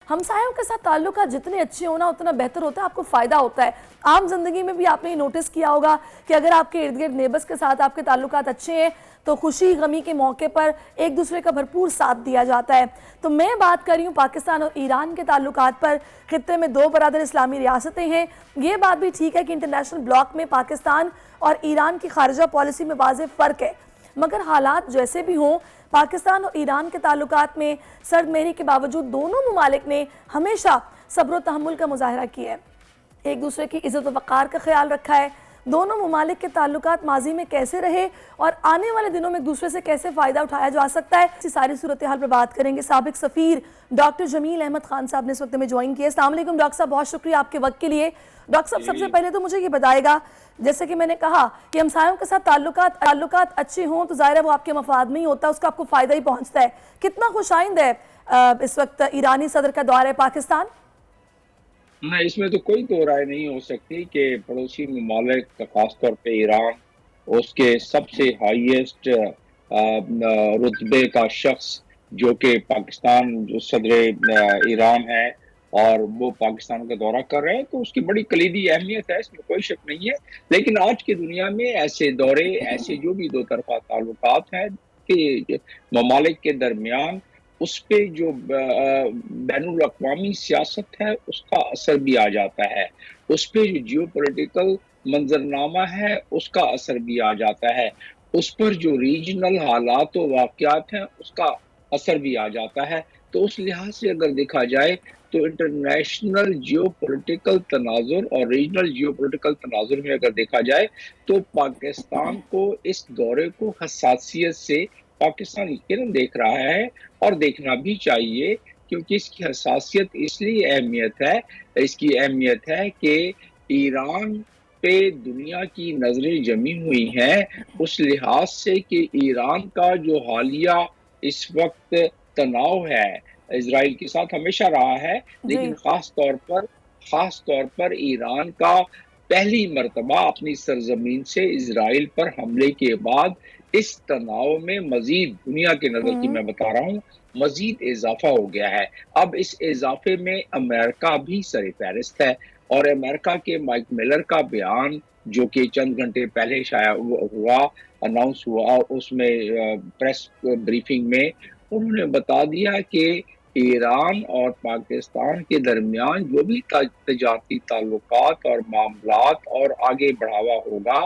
हमसायों के साथ ताल्लुकात जितने अच्छे होना उतना बेहतर होता है, आपको फ़ायदा होता है। आम ज़िंदगी में भी आपने नोटिस किया होगा कि अगर आपके इर्द गिर्द नेबर्स के साथ आपके ताल्लुकात अच्छे हैं तो खुशी गमी के मौके पर एक दूसरे का भरपूर साथ दिया जाता है। तो मैं बात कर रही हूँ पाकिस्तान और ईरान के ताल्लुकात पर। खित्ते में दो बरादर इस्लामी रियासतें हैं, ये बात भी ठीक है कि इंटरनेशनल ब्लॉक में पाकिस्तान और ईरान की खारिजा पॉलिसी में वाज़ेह फ़र्क है, मगर हालात जैसे भी हों पाकिस्तान और ईरान के ताल्लुकात में सर्द मेहरी के बावजूद दोनों ममालिक ने हमेशा सब्र व तहम्मुल का मुजाहरा किया है, एक दूसरे की इज़्ज़त व वक़ार का ख्याल रखा है। दोनों ममालिक के ताल्लुकात माजी में कैसे रहे और आने वाले दिनों में एक दूसरे से कैसे फ़ायदा उठाया जा सकता है, इसी सारी सूरत हाल पर बात करेंगे। साबिक सफ़ीर डॉक्टर जमील अहमद खान साहब ने इस वक्त में ज्वाइन किया। अस्सलाम वालेकुम डॉक्टर साहब, बहुत शुक्रिया आपके वक्त के लिए। डॉक्टर साहब, सबसे पहले तो मुझे ये बताएगा, जैसे कि मैंने कहा कि हमसायों के साथ ताल्लुकात अच्छे हों तो ज़ाहिर है वो आपके मफाद में ही होता है, उसका आपको फ़ायदा ही पहुँचता है। कितना खुशाइंद है इस वक्त ईरानी सदर का दौरा है पाकिस्तान? हाँ, इसमें तो कोई दो राय नहीं हो सकती कि पड़ोसी ममालिक खासतौर पे ईरान, उसके सबसे हाईएस्ट रुतबे का शख्स जो कि पाकिस्तान जो सदर ईरान है और वो पाकिस्तान का दौरा कर रहे हैं, तो उसकी बड़ी कलीदी अहमियत है, इसमें कोई शक नहीं है। लेकिन आज की दुनिया में ऐसे दौरे, ऐसे जो भी दो तरफा ताल्लुकात हैं कि ममालिक के दरमियान, उस पे जो बैनुल अक़वामी सियासत है उसका असर भी आ जाता है, उस पे जो जियो पोलिटिकल मंजरनामा है उसका असर भी आ जाता है, उस पर जो रीजनल हालात व वाक़यात हैं उसका असर भी आ जाता है। तो उस लिहाज से अगर देखा जाए तो इंटरनेशनल जियो पोलिटिकल तनाजुर और रीजनल जियो पोलिटिकल तनाजुर में अगर देखा जाए तो पाकिस्तान को इस दौरे को हसासियत से पाकिस्तान यकीनन देख रहा है और देखना भी चाहिए, क्योंकि इसकी हसासियत इसकी अहमियत है कि ईरान पे दुनिया की नजरें जमी हुई हैं उस लिहाज से कि ईरान का जो हालिया इस वक्त तनाव है इजराइल के साथ हमेशा रहा है, लेकिन खास तौर पर ईरान का पहली मर्तबा अपनी सरजमीन से इजराइल पर हमले के बाद इस तनाव में मजीद, दुनिया की नजर की मैं बता रहा हूँ, मजीद इजाफा हो गया है। अब इस इजाफे में अमेरिका भी सरफहरिस्त है और अमेरिका के माइक मिलर का बयान जो कि चंद घंटे पहले शाया हुआ, अनाउंस हुआ, उसमें प्रेस ब्रीफिंग में उन्होंने बता दिया कि ईरान और पाकिस्तान के दरमियान जो भी तजारती ताल्लुकात और मामलात और आगे बढ़ावा होगा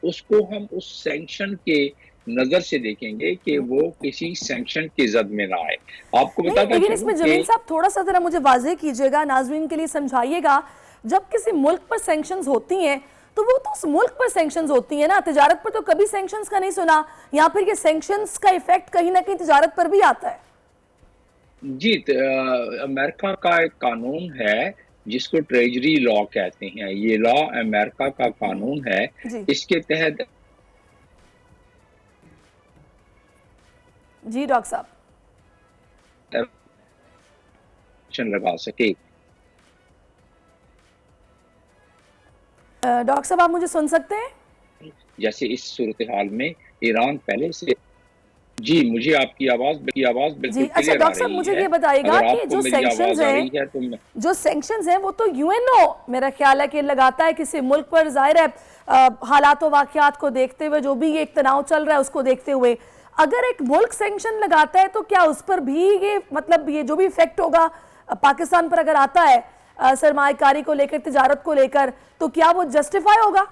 उसको हम उस सैंक्शन के नजर से देखेंगे कि वो किसी सैंक्शन की जद में ना आए। आपको बताता लेकिन इसमें जमील साहब थोड़ा सा जरा मुझे वाज़ेह कीजिएगा, नाज़रीन के लिए समझाइएगा, जब किसी मुल्क पर सैंक्शंस होती हैं तो वो तो उस मुल्क पर सैंक्शंस होती हैं ना, तिजारत पर तो कभी सैंक्शंस का नहीं सुना, या फिर ये सैंक्शंस का इफेक्ट कहीं ना कहीं तिजारत पर भी आता है? जी, अमेरिका का एक कानून है जिसको ट्रेजरी लॉ कहते हैं, ये लॉ अमेरिका का कानून है, जी इसके तहत जी डॉक्टर साहब लगा सके। डॉक्टर साहब, आप मुझे सुन सकते हैं? जैसे इस सूरत हाल में ईरान पहले से, जी मुझे आपकी आवाज बिल्कुल अच्छा क्लियर आ डॉक्टर साहब, रही मुझे है। ये बताइएगा अगर कि आपको जो मेरी सैंक्शंस आवाज आ हैं, रही है तो जो सैंक्शंस हैं वो तो यूएनओ मेरा ख्याल है कि लगाता है किसी मुल्क पर, जाहिर है हालात व वाक़यात को देखते हुए, जो भी ये एक तनाव चल रहा है उसको देखते हुए। अगर एक मुल्क सैंक्शन लगाता है तो क्या उस पर भी ये मतलब ये जो भी इफेक्ट होगा पाकिस्तान पर अगर आता है सरमायाकारी को लेकर, तिजारत को लेकर, तो क्या वो जस्टिफाई होगा?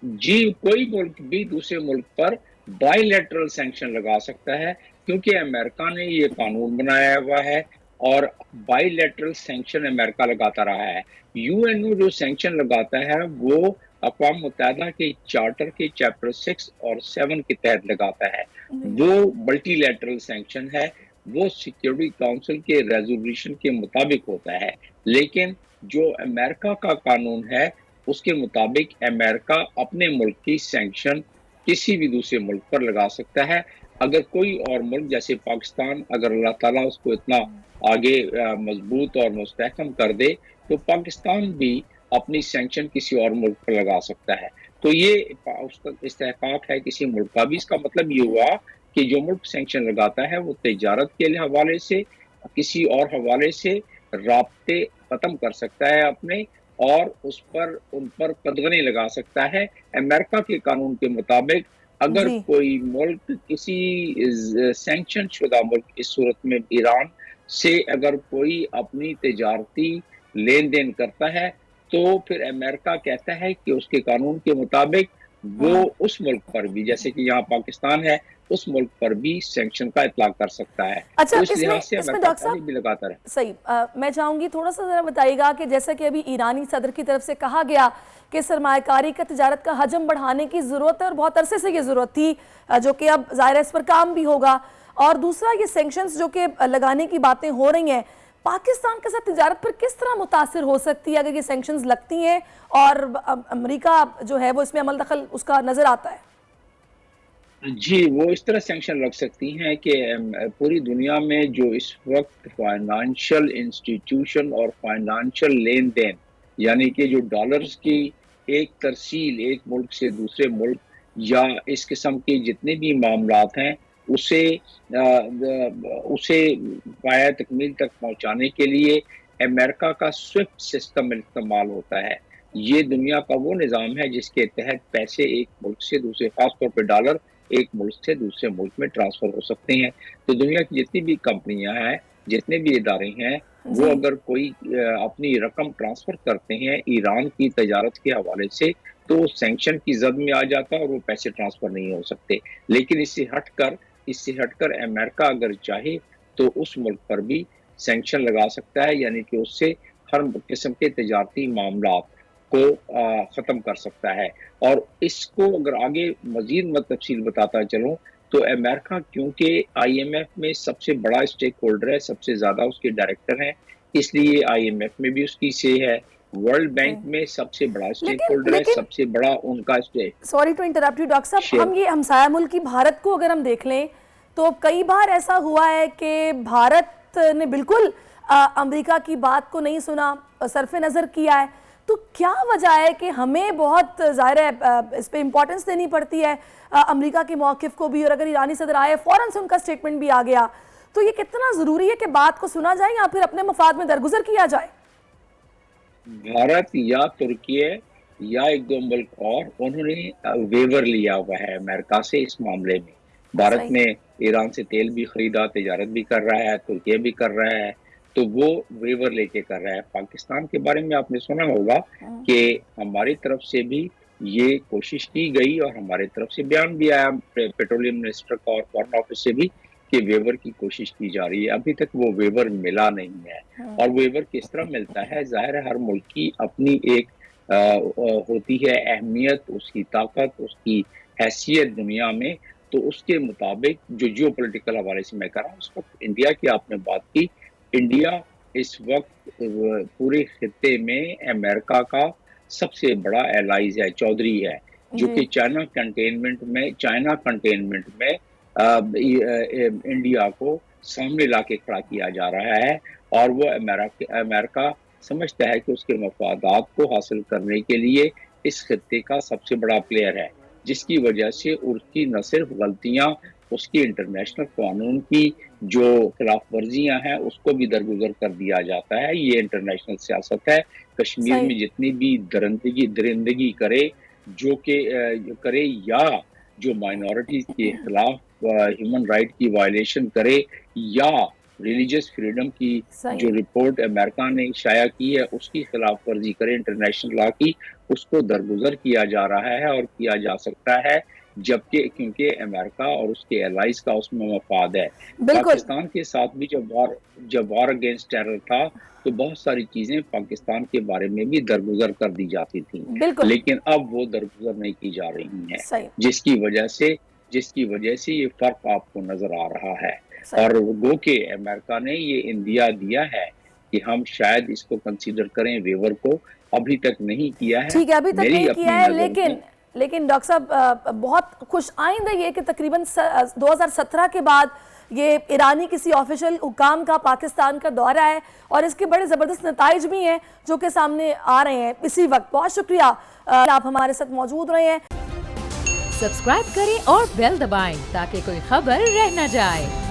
जी, कोई मुल्क भी दूसरे मुल्क पर बायलैटरल सैंक्शन लगा सकता है, क्योंकि अमेरिका ने ये कानून बनाया हुआ है और बायलैटरल सैंक्शन अमेरिका लगाता रहा है। यूएनओ जो सैंक्शन लगाता है वो अक़वाम मुत्तहिदा के चार्टर के चैप्टर 6 और 7 के तहत लगाता है। वो मल्टीलैटरल सैंक्शन है, वो सिक्योरिटी काउंसिल के रेजोल्यूशन के मुताबिक होता है। लेकिन जो अमेरिका का कानून है उसके मुताबिक अमेरिका अपने मुल्क की सैंक्शन किसी भी दूसरे मुल्क पर लगा सकता है। अगर कोई और मुल्क जैसे पाकिस्तान, अगर अल्लाह ताला उसको इतना आगे मजबूत और मुस्तहकम कर दे तो पाकिस्तान भी अपनी सैंक्शन किसी और मुल्क पर लगा सकता है। तो ये उसका इस्तेहकाक है किसी मुल्क का भी। इसका मतलब ये हुआ कि जो मुल्क सैंक्शन लगाता है वो तिजारत के हवाले से किसी और हवाले से राब्ते ख़त्म कर सकता है अपने, और उन पर कदगने लगा सकता है। अमेरिका के कानून के मुताबिक अगर जी। कोई मुल्क किसी सैंक्शन शुदा मुल्क, इस सूरत में ईरान से अगर कोई अपनी तिजारती लेन देन करता है, तो फिर अमेरिका कहता है कि उसके कानून के मुताबिक वो उस मुल्क पर भी, जैसे कि यहाँ पाकिस्तान है, उस मुल्क पर भी सैंक्शन का इतलाक कर सकता है। अच्छा, तो इस इसमें लिहाज से इसमें अमेरिका डॉक्टर पहले साहब भी लगातार है। सही, मैं चाहूंगी थोड़ा सा जरा बताइएगा कि जैसा कि अभी ईरानी सदर की तरफ से कहा गया कि सरमायाकारी का तिजारत का हजम बढ़ाने की ज़रूरत है और बहुत अरसे से ये ज़रूरत थी, जो कि अब ज़ाहिर है इस पर काम भी होगा। और दूसरा, ये सैंक्शंस जो कि लगाने की बातें हो रही हैं, पाकिस्तान के साथ तिजारत पर किस तरह मुतासिर हो सकती है अगर ये सैंक्शंस लगती हैं और अमेरिका जो है वो इसमें अमल दखल उसका नज़र आता है? जी, वो इस तरह सैंक्शन लग सकती हैं कि पूरी दुनिया में जो इस वक्त फाइनेंशियल इंस्टीट्यूशन और फाइनेंशियल लेन-देन, यानी कि जो डॉलर्स की एक तरसील एक मुल्क से दूसरे मुल्क या इस किस्म के जितने भी मामलात हैं, उसे पाया तकमील तक पहुँचाने के लिए अमेरिका का स्विफ्ट सिस्टम इस्तेमाल होता है। ये दुनिया का वो निज़ाम है जिसके तहत पैसे एक मुल्क से दूसरे, ख़ास तौर पे डॉलर, एक मुल्क से दूसरे मुल्क में ट्रांसफर हो सकते हैं। तो दुनिया की जितनी भी कंपनियां हैं, जितने भी इदारे हैं, वो जी। अगर कोई अपनी रकम ट्रांसफर करते हैं ईरान की तजारत के हवाले से, तो सैंक्शन की जद में आ जाता है और वो पैसे ट्रांसफर नहीं हो सकते। लेकिन इससे हटकर अमेरिका अगर चाहे तो उस मुल्क पर भी सैंक्शन लगा सकता है, यानी कि उससे हर किस्म के तजारती मामला को ख़त्म कर सकता है। और इसको अगर आगे मज़ीद मैं तफ़सील बताता चलूँ, तो अमेरिका क्योंकि IMF में सबसे बड़ा स्टेक होल्डर है, सबसे ज़्यादा उसके डायरेक्टर हैं, इसलिए IMF में भी उसकी से है। वर्ल्ड बैंक में सबसे बड़ा स्टेक लेकिन होल्डर है, लेकिन सबसे बड़ा उनका stake sorry to interrupt you doctor साहब, शेयर। हम ये हमसाया मुल्क की भारत को अगर हम देख लें तो कई बार ऐसा हुआ है कि भारत ने बिल्कुल अमेरिका की बात को नहीं सुना, सरफे नज़र किया है। तो क्या वजह है कि हमें बहुत ज़ाहिर है इस पे इम्पोर्टेंस देनी पड़ती है अमेरिका के मौक़िफ़ को भी, और अगर ईरानी सदर आए फ़ौरन से उनका स्टेटमेंट भी आ गया, तो ये कितना ज़रूरी है कि बात को सुना जाए या फिर अपने मफाद में दरगुजर किया जाए? भारत या तुर्की या एक दो मुल्क और, उन्होंने वेवर लिया हुआ है अमेरिका से इस मामले में। भारत सही। ने ईरान से तेल भी खरीदा, तिजारत भी कर रहा है, तुर्की भी कर रहा है, तो वो वेवर लेके कर रहा है। पाकिस्तान के बारे में आपने सुना होगा कि हमारी तरफ से भी ये कोशिश की गई और हमारी तरफ से बयान भी आया पेट्रोलियम मिनिस्टर का और फॉरेन ऑफिस से भी कि वेवर की कोशिश की जा रही है। अभी तक वो वेवर मिला नहीं है। और वेवर किस तरह मिलता है, ज़ाहिर है हर मुल्क की अपनी एक होती है अहमियत, उसकी ताकत, उसकी हैसियत दुनिया में। तो उसके मुताबिक जो जियो पोलिटिकल हवाले से मैं कर रहा हूँ, उस वक्त इंडिया की आपने बात की, इंडिया इस वक्त पूरे खित्ते में अमेरिका का सबसे बड़ा एलाइज है, चौधरी है, जो कि चाइना कंटेनमेंट में इंडिया को सामने लाके खड़ा किया जा रहा है। और वो अमेरिका समझता है कि उसके मफादात को हासिल करने के लिए इस खित्ते का सबसे बड़ा प्लेयर है, जिसकी वजह से उसकी न सिर्फ गलतियां, उसकी इंटरनेशनल कानून की जो खिलाफ वर्जियां हैं उसको भी दरगुजर कर दिया जाता है। ये इंटरनेशनल सियासत है। कश्मीर में जितनी भी दरिंदगी करे करे या जो माइनॉरिटीज के खिलाफ ह्यूमन राइट की वायलेशन करे या रिलीजियस फ्रीडम की जो रिपोर्ट अमेरिका ने शाया की है उसकी खिलाफ वर्जी करे इंटरनेशनल लॉ की, उसको दरगुजर किया जा रहा है और किया जा सकता है, जबकि क्योंकि अमेरिका और उसके एलाइज का उसमें मफाद है। पाकिस्तान के साथ भी जब वॉर अगेंस्ट टेरर था तो बहुत सारी चीजें पाकिस्तान के बारे में भी दरगुजर कर दी जाती थी, लेकिन अब वो दरगुजर नहीं की जा रही हैं, जिसकी वजह से ये फर्क आपको नजर आ रहा है। और गो के अमेरिका ने ये इंदिया दिया है कि हम शायद इसको कंसीडर करें, वेवर को अभी तक नहीं किया है। ठीक है, अभी तक नहीं किया है, लेकिन डॉक्टर साहब बहुत खुश आइंद है ये कि तकरीबन 2017 के बाद ये ईरानी किसी ऑफिशियल हुकाम का पाकिस्तान का दौरा है और इसके बड़े ज़बरदस्त नताइज भी हैं जो कि सामने आ रहे हैं इसी वक्त। बहुत शुक्रिया आप हमारे साथ मौजूद रहे हैं। सब्सक्राइब करें और बेल दबाएं ताकि कोई खबर रह न जाए।